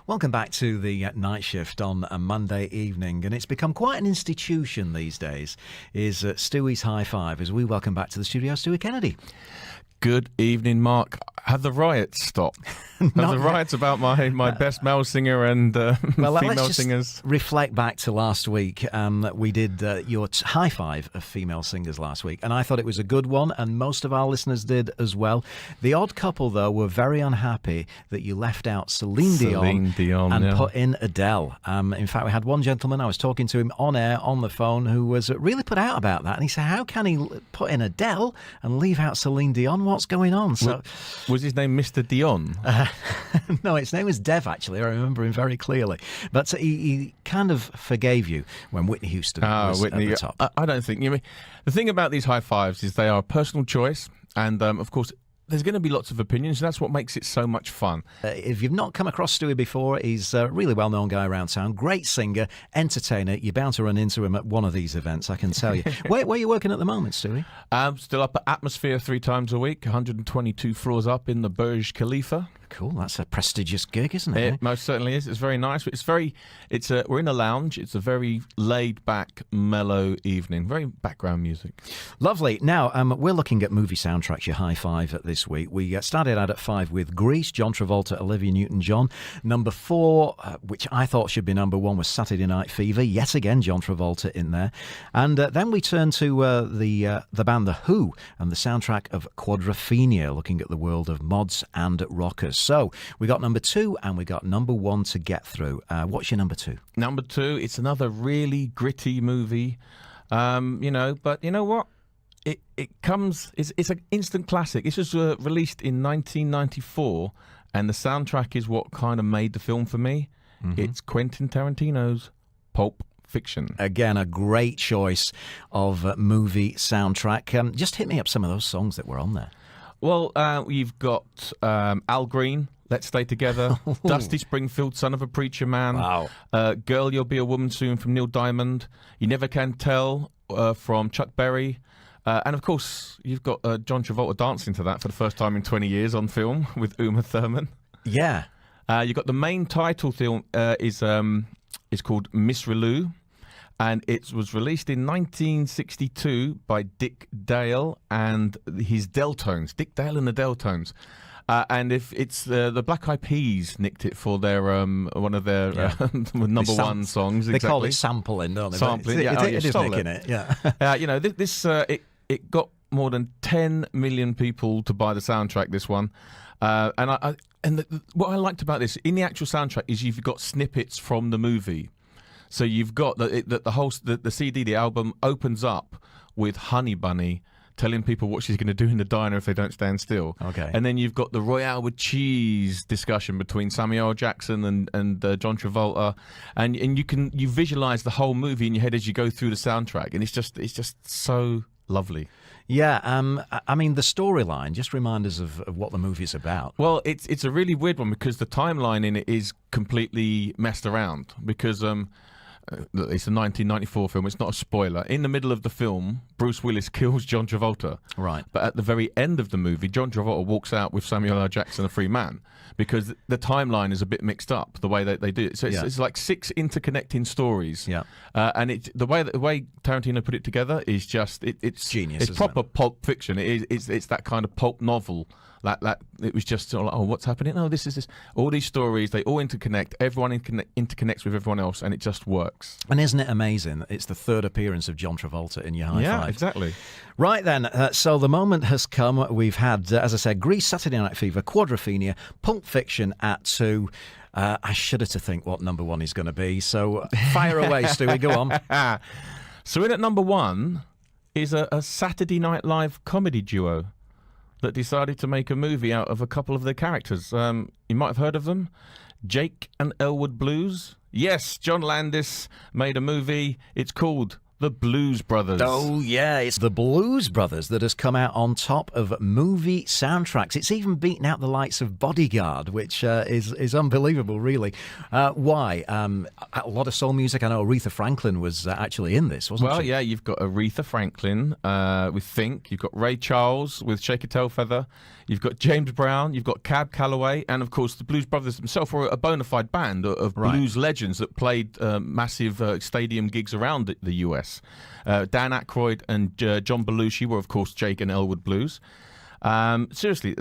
Welcome back to the night shift on a Monday evening, and it's become quite an institution these days, is Stuee's High Five, as we welcome back to the studio Stuee Kennedy. Good evening, Mark. Have the riots stopped? Have the riots about my best male singer and well, female let's just singers? Reflect back to last week. We did your high five of female singers last week, and I thought it was a good one, and most of our listeners did as well. The odd couple, though, were very unhappy that you left out Celine Dion and put in Adele. In fact, we had one gentleman, I was talking to him on air, on the phone, who was really put out about that, and he said, how can he put in Adele and leave out Celine Dion? What's going on? So, was his name Mr. Dion? No, his name was Dev, actually. I remember him very clearly. But he kind of forgave you when Whitney Houston was at the top. I don't think. The thing about these high fives is they are a personal choice, and of course, there's going to be lots of opinions, and that's what makes it so much fun. If you've not come across Stuee before, he's a really well-known guy around town, great singer, entertainer. You're bound to run into him at one of these events, I can tell you. Where are you working at the moment, Stuee? I'm still up at Atmosphere 3 times a week, 122 floors up in the Burj Khalifa. Cool, that's a prestigious gig, isn't it? It most certainly is. It's very nice. We're in a lounge. It's a very laid-back, mellow evening. Very background music. Lovely. Now, we're looking at movie soundtracks, your high five this week. We started out at 5 with Grease, John Travolta, Olivia Newton-John. Number 4, which I thought should be number 1, was Saturday Night Fever. Yet again, John Travolta in there. And then we turned to the band The Who and the soundtrack of Quadrophenia, looking at the world of mods and rockers. So we got number 2 and we got number 1 to get through. What's your number 2? Number 2, it's another really gritty movie, but you know what? It's an instant classic. This was released in 1994, and the soundtrack is what kind of made the film for me. Mm-hmm. It's Quentin Tarantino's Pulp Fiction. Again, a great choice of movie soundtrack. Just hit me up some of those songs that were on there. Well, you've got Al Green, Let's Stay Together, Dusty Springfield, Son of a Preacher Man, wow. Girl, You'll Be a Woman Soon from Neil Diamond, You Never Can Tell from Chuck Berry, and of course, you've got John Travolta dancing to that for the first time in 20 years on film with Uma Thurman. Yeah. You've got the main title film is called Miss Relu. And it was released in 1962 by Dick Dale and his Deltones. Dick Dale and the Deltones. And if it's the Black Eyed Peas nicked it for their one of their number 1 songs. They call it sampling, don't they? Sampling, It is nicking it, yeah. It got more than 10 million people to buy the soundtrack. This one, what I liked about this in the actual soundtrack is you've got snippets from the movie. So you've got the CD, the album opens up with Honey Bunny telling people what she's going to do in the diner if they don't stand still. Okay. And then you've got the Royale with Cheese discussion between Samuel L. Jackson and John Travolta, and you visualize the whole movie in your head as you go through the soundtrack, and it's just so lovely. Yeah, I mean, the storyline, just remind us of what the movie's about. Well, it's a really weird one because the timeline in it is completely messed around because it's a 1994 film. It's not a spoiler. In the middle of the film, Bruce Willis kills John Travolta. Right. But at the very end of the movie, John Travolta walks out with Samuel L. Jackson, a free man, because the timeline is a bit mixed up, the way that they do it. So it's like 6 interconnecting stories. Yeah. And the way Tarantino put it together is just it's genius. It's proper Pulp Fiction. It's that kind of pulp novel. That it was just sort of like, oh, what's happening? No, this is this. All these stories, they all interconnect. Everyone interconnects with everyone else, and it just works. And isn't it amazing? It's the 3rd appearance of John Travolta in your high five. Yeah, exactly. Right then, so the moment has come. We've had, as I said, Grease, Saturday Night Fever, Quadrophenia, Pulp Fiction at 2. I shudder to think what number 1 is going to be. So fire away, Stuee. Go on. So in at number 1 is a Saturday Night Live comedy duo that decided to make a movie out of a couple of their characters. You might have heard of them. Jake and Elwood Blues. Yes, John Landis made a movie. It's called the Blues Brothers. Oh, yeah, it's the Blues Brothers that has come out on top of movie soundtracks. It's even beaten out the likes of Bodyguard, which is unbelievable, really. Why? A lot of soul music. I know Aretha Franklin was actually in this, wasn't she? Well, yeah, you've got Aretha Franklin with Think. You've got Ray Charles with Shake a Tail Feather. You've got James Brown. You've got Cab Calloway. And, of course, the Blues Brothers themselves were a bona fide band of blues legends that played massive stadium gigs around the US. Dan Aykroyd and John Belushi were, of course, Jake and Elwood Blues. Seriously,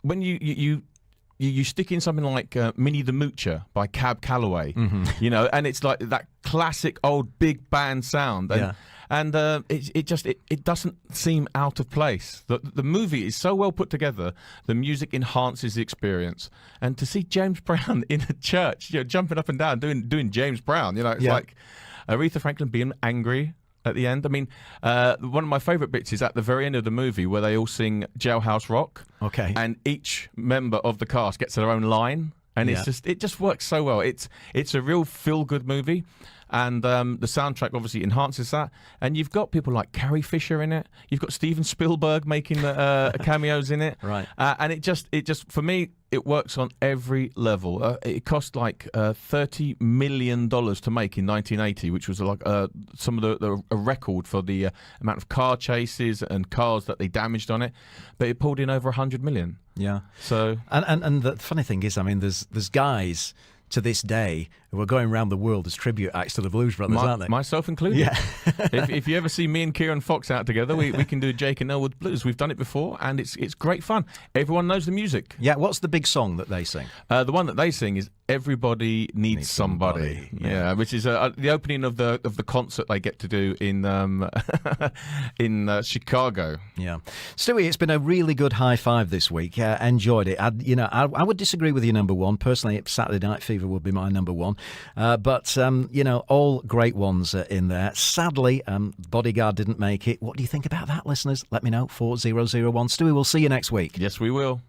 when you stick in something like Minnie the Moocher by Cab Calloway, you know, and it's like that classic old big band sound. And it doesn't seem out of place. The movie is so well put together. The music enhances the experience. And to see James Brown in a church, you know, jumping up and down, doing James Brown, you know, it's like Aretha Franklin being angry at the end. I mean, one of my favourite bits is at the very end of the movie where they all sing Jailhouse Rock. Okay. And each member of the cast gets their own line. And it just works so well. It's a real feel-good movie. And the soundtrack obviously enhances that. And you've got people like Carrie Fisher in it. You've got Steven Spielberg making cameos in it. Right. And it just for me, it works on every level. It cost like $30 million to make in 1980, which was like some of a record for the amount of car chases and cars that they damaged on it. But it pulled in over 100 million. Yeah. So and the funny thing is, I mean, there's guys to this day who are going around the world as tribute acts to the Blues Brothers, aren't they? Myself included. Yeah. if you ever see me and Kieran Fox out together, we can do Jake and Elwood Blues. We've done it before, and it's great fun. Everyone knows the music. Yeah. What's the big song that they sing? The one that they sing is "Everybody Needs Somebody." Yeah, which is the opening of the concert they get to do in Chicago. Yeah, Stuey, it's been a really good high five this week. Enjoyed it. I would disagree with your number one personally. Saturday Night Fever would be my number one, but all great ones in there. Sadly, Bodyguard didn't make it. What do you think about that, listeners? Let me know. 4001 Stuey. We'll see you next week. Yes, we will.